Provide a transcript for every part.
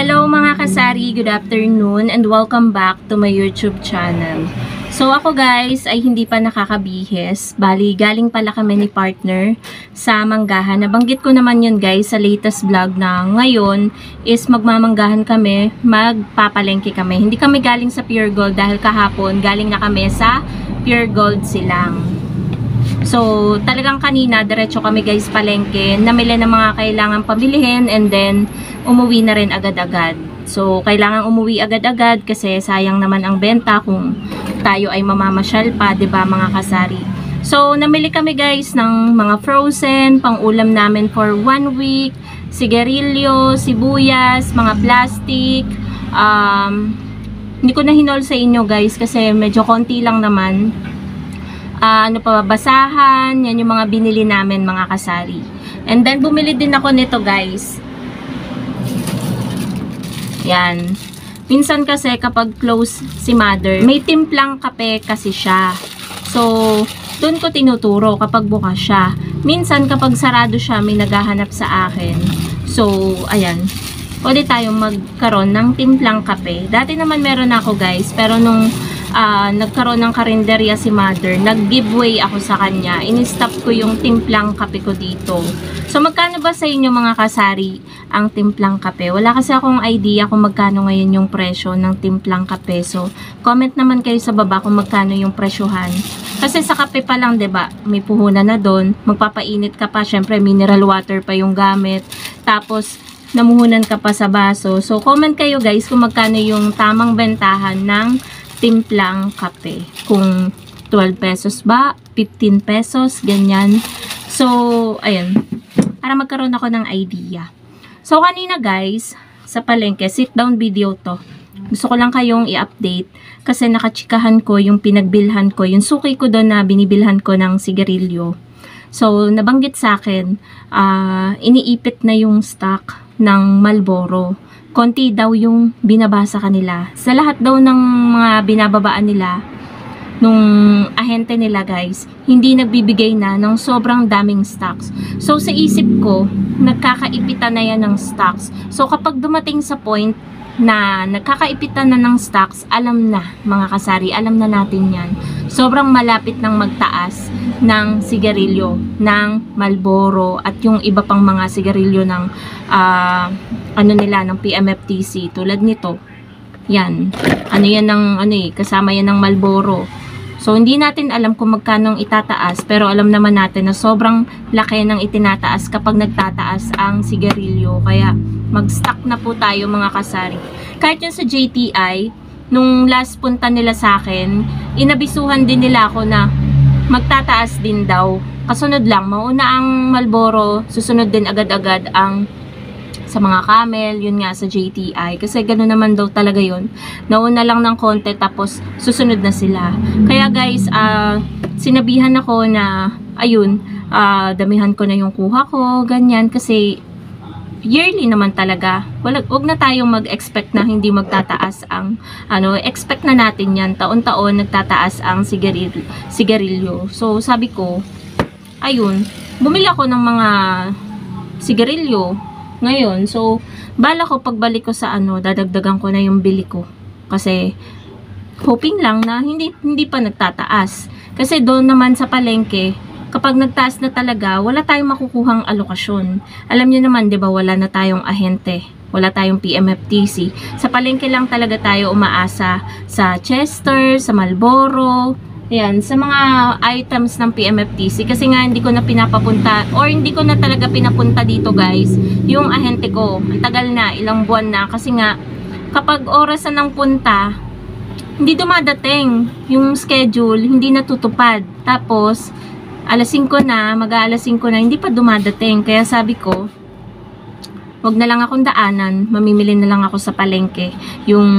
Hello mga kasari, good afternoon and welcome back to my YouTube channel. So ako guys ay hindi pa nakakabihis, bali galing pala kami ni partner sa manggahan. Nabanggit ko naman yun guys sa latest vlog na ngayon is magmamanggahan kami, magpapalengke kami. Hindi kami galing sa Pure Gold dahil kahapon galing na kami sa Pure Gold Silang. So, talagang kanina, diretso kami guys palengke, namili ng mga kailangan pabilihin and then umuwi na rin agad-agad. So, kailangan umuwi agad-agad kasi sayang naman ang benta kung tayo ay mamamasyal pa, 'di ba mga kasari? So, namili kami guys ng mga frozen, pang-ulam namin for 1 week, sigarilyo, sibuyas, mga plastic. Hindi ko na hinol sa inyo guys kasi medyo konti lang naman. Ano pa, basahan, yan yung mga binili namin mga kasari. And then bumili din ako nito guys. Yan. Minsan kasi kapag close si mother, may timplang kape kasi siya. So, doon ko tinuturo kapag bukas siya. Minsan kapag sarado siya, may naghahanap sa akin. So, ayan. Pwede tayong magkaroon ng timplang kape. Dati naman meron ako guys, pero nung nagkaroon ng karinderya si mother, nag-giveaway ako sa kanya. In-stop ko yung timplang kape ko dito. So, magkano ba sa inyo mga kasari ang timplang kape? Wala kasi akong idea kung magkano ngayon yung presyo ng timplang kape. So, comment naman kayo sa baba kung magkano yung presyohan. Kasi sa kape pa lang, 'di ba? May puhunan na doon. Magpapainit ka pa, syempre mineral water pa yung gamit. Tapos namuhunan ka pa sa baso. So, comment kayo guys kung magkano yung tamang bentahan ng timplang kape. Kung 12 pesos ba, 15 pesos, ganyan. So, ayun. Para magkaroon ako ng idea. So, kanina guys, sa palengke, sit down video to. Gusto ko lang kayong i-update kasi nakachikahan ko yung pinagbilhan ko, yung suki ko doon na binibilhan ko ng sigarilyo. So, nabanggit sa akin, iniipit na yung stock ng Marlboro. Konti daw yung binabasa kanila. Sa lahat daw ng mga binababaan nila, nung ahente nila guys, hindi nagbibigay na ng sobrang daming stocks. So sa isip ko, nagkakaipitan na yan ng stocks. So kapag dumating sa point na nagkakaipitan na ng stocks, alam na mga kasari, alam na natin yan. Sobrang malapit ng magtaas ng sigarilyo, ng Marlboro at yung iba pang mga sigarilyo ng ano nila, ng PMFTC tulad nito. Yan. Ano yan ng kasama yan ng Marlboro. So hindi natin alam kung magkano itataas, pero alam naman natin na sobrang laki ng itinataas kapag nagtataas ang sigarilyo. Kaya mag-stock na po tayo mga kasari. Kahit yun sa JTI, nung last punta nila sa akin, inabisuhan din nila ako na magtataas din daw. Kasunod lang, mauna ang Marlboro, susunod din agad-agad ang sa mga Camel, yun nga sa JTI. Kasi gano'n naman daw talaga yun. Nauna lang ng konti tapos susunod na sila. Kaya guys, sinabihan ako na, ayun, damihan ko na yung kuha ko, ganyan. Kasi yearly naman talaga. Wag na tayong mag-expect na hindi magtataas ang, expect na natin yan. Taon-taon nagtataas ang sigarilyo. So sabi ko, ayun, bumili ako ng mga sigarilyo ngayon. So, bala ko pagbalik ko sa dadagdagan ko na yung bili ko. Kasi, hoping lang na hindi pa nagtataas. Kasi doon naman sa palengke, kapag nagtaas na talaga, wala tayong makukuhang alokasyon. Alam niyo naman, 'di ba, wala na tayong ahente. Wala tayong PMFTC. Sa palengke lang talaga tayo umaasa sa Chester, sa Marlboro, ayan, sa mga items ng PMFTC. Kasi nga hindi ko na pinapapunta or hindi ko na talaga pinapunta dito guys yung ahente ko. Ang tagal na, ilang buwan na. Kasi nga kapag oras na ng punta, hindi dumadating yung schedule, hindi natutupad. Tapos alas 5 na, mag-aalas 5 na, hindi pa dumadating. Kaya sabi ko, wag na lang akong daanan, mamimili na lang ako sa palengke. Yung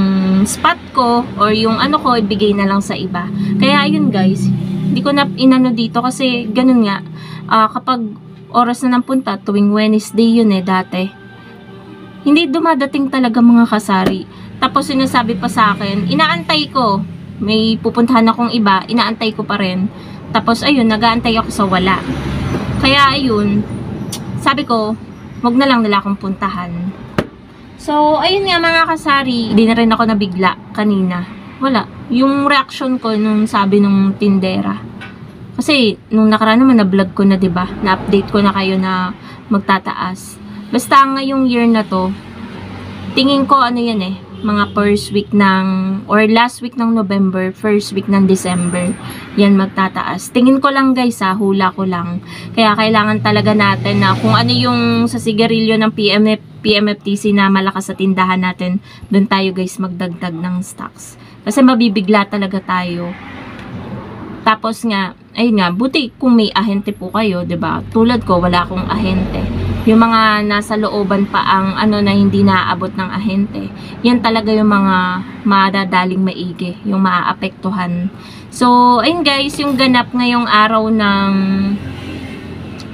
spot ko or yung ko, ibigay na lang sa iba. Kaya ayun guys, hindi ko na inano dito kasi ganun nga, kapag oras na ng punta, tuwing Wednesday yun dati. Hindi dumadating talaga mga kasari. Tapos sinasabi pa sa akin, inaantay ko, may pupuntahan akong iba, inaantay ko pa rin. Tapos ayun, nag-aantay ako sa wala. Kaya ayun, sabi ko, wag na lang nila akong puntahan. So, ayun nga mga kasari, hindi na rin ako nabigla kanina. Wala. Yung reaction ko nung sabi nung tindera. Kasi, nung nakaraan naman na-vlog ko na, diba? Na-update ko na kayo na magtataas. Basta ngayong year na to, tingin ko ano yan eh, mga first week ng, or last week ng November, first week ng December, yan magtataas. Tingin ko lang guys ha, hula ko lang. Kaya kailangan talaga natin na kung ano yung sa sigarilyo ng PMFTC na malakas sa tindahan natin, doon tayo guys magdagdag ng stocks. Kasi mabibigla talaga tayo. Tapos nga, ayun nga, buti kung may ahente po kayo, 'di ba? Tulad ko, wala akong ahente. Yung mga nasa looban pa ang ano na hindi naaabot ng ahente, yan talaga yung mga madadaling maigi, yung maaapektuhan. So, ayun guys, yung ganap ngayong araw ng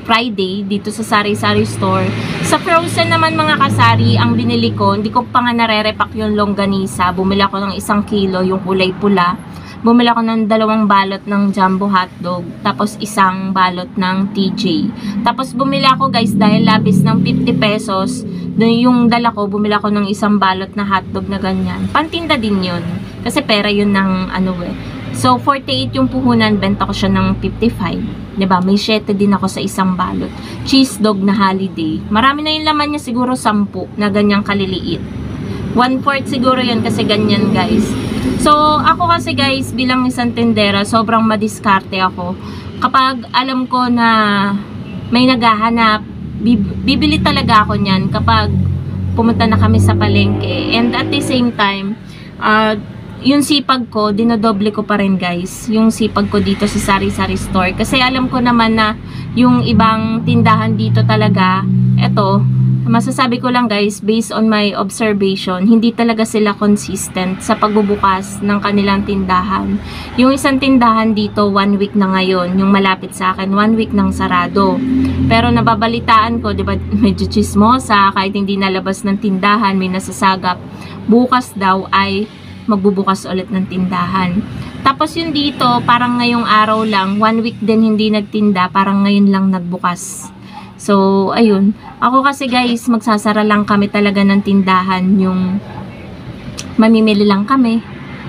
Friday dito sa Sari-Sari Store. Sa frozen naman mga kasari, ang binili ko, hindi ko pa nga nare-repack yung longganisa. Bumili ako ng 1 kilo, yung kulay pula. Bumili ako ng 2 balot ng jumbo hotdog, tapos 1 balot ng TJ. Tapos bumili ako guys dahil labis ng 50 pesos. Yung dala ko, bumili ako ng 1 balot na hotdog na ganyan. Pantinda din yun. Kasi pera yun ng ano eh. So 48 yung puhunan, benta ko siya ng 55. 'Di ba? May 7 din ako sa 1 balot. Cheese dog na holiday. Marami na yung laman niya, siguro 10 na ganyang kaliliit. 1/4 siguro yun kasi ganyan guys. So, ako kasi guys, bilang isang tindera, sobrang madiskarte ako. Kapag alam ko na may naghahanap, bibili talaga ako niyan kapag pumunta na kami sa palengke. And at the same time, yung sipag ko, dinodoble ko pa rin guys. Yung sipag ko dito sa Sari-Sari Store. Kasi alam ko naman na yung ibang tindahan dito talaga, eto, masasabi ko lang guys, based on my observation, hindi talaga sila consistent sa pagbubukas ng kanilang tindahan. Yung isang tindahan dito, 1 week na ngayon. Yung malapit sa akin, 1 week nang sarado. Pero nababalitaan ko, diba, medyo chismosa, kahit hindi nalabas ng tindahan, may nasasagap. Bukas daw ay magbubukas ulit ng tindahan. Tapos yung dito, parang ngayong araw lang, 1 week din hindi nagtinda, parang ngayon lang nagbukas. So, ayun. Ako kasi guys, magsasara lang kami talaga ng tindahan, yung mamimili lang kami.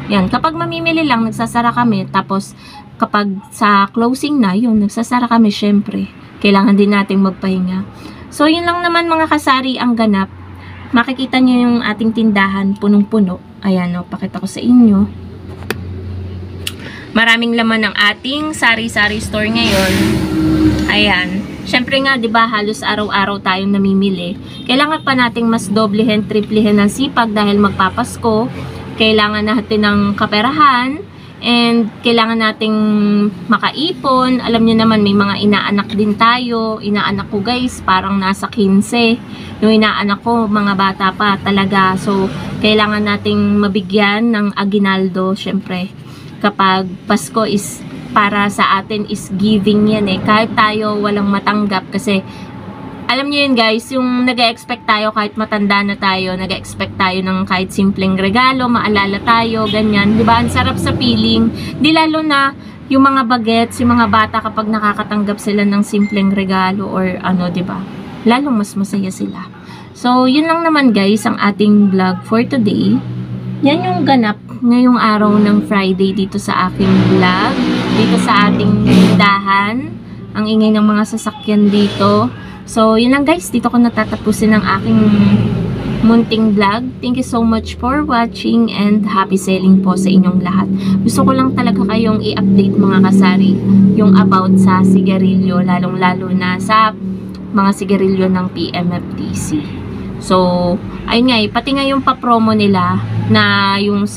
Yan, kapag mamimili lang, nagsasara kami. Tapos, kapag sa closing na, yun, nagsasara kami syempre. Kailangan din nating magpahinga. So, yun lang naman mga kasari ang ganap. Makikita nyo yung ating tindahan, punong-puno. Ayan o, pakita ko sa inyo. Maraming laman ng ating Sari-Sari Store ngayon. Ayan. Syempre nga, 'di ba, halos araw-araw tayong namimili. Kailangan pa nating mas doblehin, triplehin ng sipag dahil magpapasko. Kailangan natin ng kaperahan and kailangan nating makaipon. Alam niyo naman, may mga inaanak din tayo. Inaanak ko guys, parang nasa 15. Yung inaanak ko, mga bata pa talaga. So, kailangan nating mabigyan ng aginaldo, syempre. Kapag Pasko is para sa atin is giving yan eh. Kahit tayo walang matanggap kasi alam niyo yun guys, yung nag-expect tayo kahit matanda na tayo, nag-expect tayo ng kahit simpleng regalo, maalala tayo, ganyan. Diba? Ang sarap sa feeling. Di lalo na yung mga bagets, yung mga bata kapag nakakatanggap sila ng simpleng regalo or ano, diba? Lalong mas masaya sila. So, yun lang naman guys ang ating vlog for today. Yan yung ganap ngayong araw ng Friday dito sa aking vlog. Dito sa ating tindahan. Ang ingay ng mga sasakyan dito. So, yun lang guys. Dito ko natatapusin ang aking munting vlog. Thank you so much for watching and happy selling po sa inyong lahat. Gusto ko lang talaga kayong i-update mga kasari yung about sa sigarilyo. Lalong-lalo na sa mga sigarilyo ng PMFTC. So, ayun nga pati nga yung pa-promo nila na yung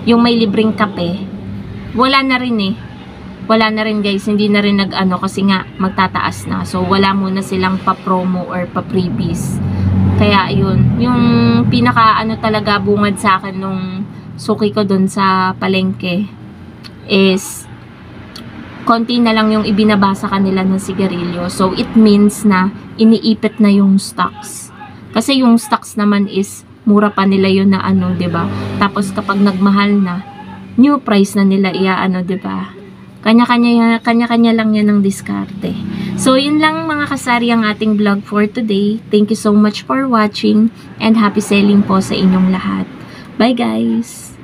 yung may libreng kape, wala na rin eh. Wala na rin guys, hindi na rin nag-ano kasi nga magtataas na. So, wala muna silang pa-promo or pa-freebies. Kaya yun, yung pinaka talaga bungad sa akin nung suki ko dun sa palengke is konti na lang yung ibinabasa kanila ng sigarilyo. So, it means na iniipit na yung stocks. Kasi yung stocks naman is mura pa nila yun na ano, 'di ba? Tapos kapag nagmahal na, new price na nila iaano, 'di ba? Kanya-kanya lang yan ng diskarte. So, yun lang mga kasari ang ating vlog for today. Thank you so much for watching and happy selling po sa inyong lahat. Bye guys!